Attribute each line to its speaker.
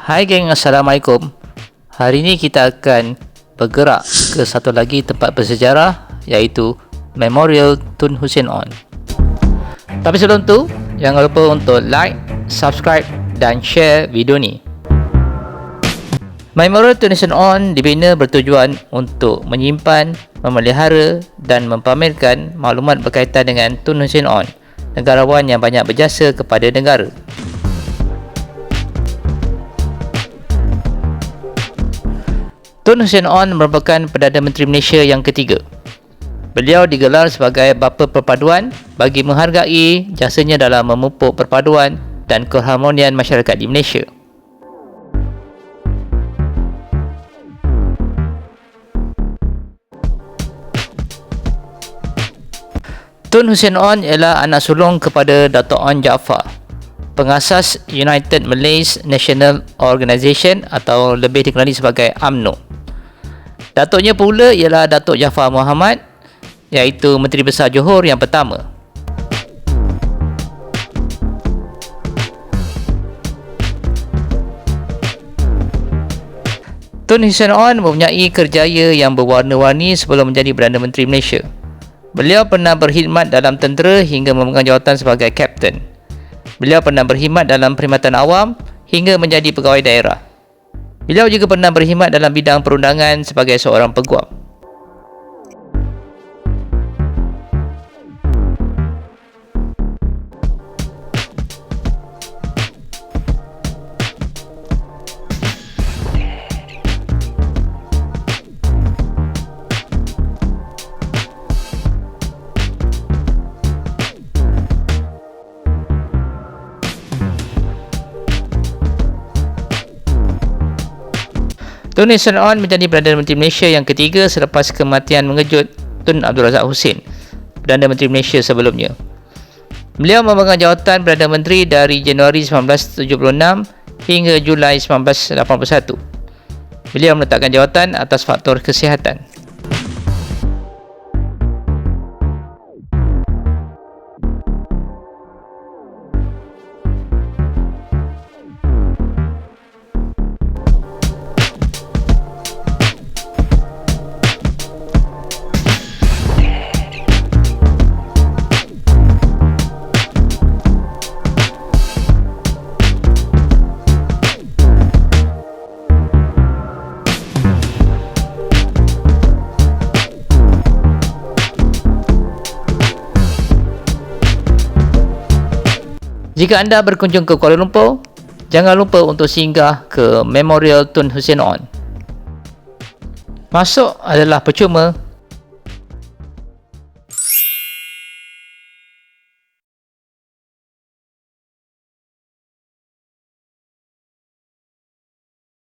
Speaker 1: Hai geng, Assalamualaikum. Hari ini kita akan bergerak ke satu lagi tempat bersejarah, iaitu Memorial Tun Hussein On. Tapi sebelum tu, jangan lupa untuk like, subscribe dan share video ni. Memorial Tun Hussein On dibina bertujuan untuk menyimpan, memelihara dan mempamerkan maklumat berkaitan dengan Tun Hussein On, negarawan yang banyak berjasa kepada negara. Tun Hussein On merupakan Perdana Menteri Malaysia yang ketiga. Beliau digelar sebagai Bapa Perpaduan bagi menghargai jasanya dalam memupuk perpaduan dan keharmonian masyarakat di Malaysia. Tun Hussein On ialah anak sulung kepada Dato' Onn Jaafar, pengasas United Malays National Organisation atau lebih dikenali sebagai UMNO. Datuknya pula ialah Datuk Jaafar Mohamad, iaitu Menteri Besar Johor yang pertama. Tun Hussein On mempunyai kerjaya yang berwarna-warni sebelum menjadi Perdana Menteri Malaysia. Beliau pernah berkhidmat dalam tentera hingga memegang jawatan sebagai Kapten. Beliau pernah berkhidmat dalam perkhidmatan awam hingga menjadi pegawai daerah. Beliau juga pernah berkhidmat dalam bidang perundangan sebagai seorang peguam. Tun Hussein On menjadi Perdana Menteri Malaysia yang ketiga selepas kematian mengejut Tun Abdul Razak Husin, Perdana Menteri Malaysia sebelumnya. Beliau memegang jawatan Perdana Menteri dari Januari 1976 hingga Julai 1981. Beliau meletakkan jawatan atas faktor kesihatan. Jika anda berkunjung ke Kuala Lumpur, jangan lupa untuk singgah ke Memorial Tun Hussein On. Masuk adalah percuma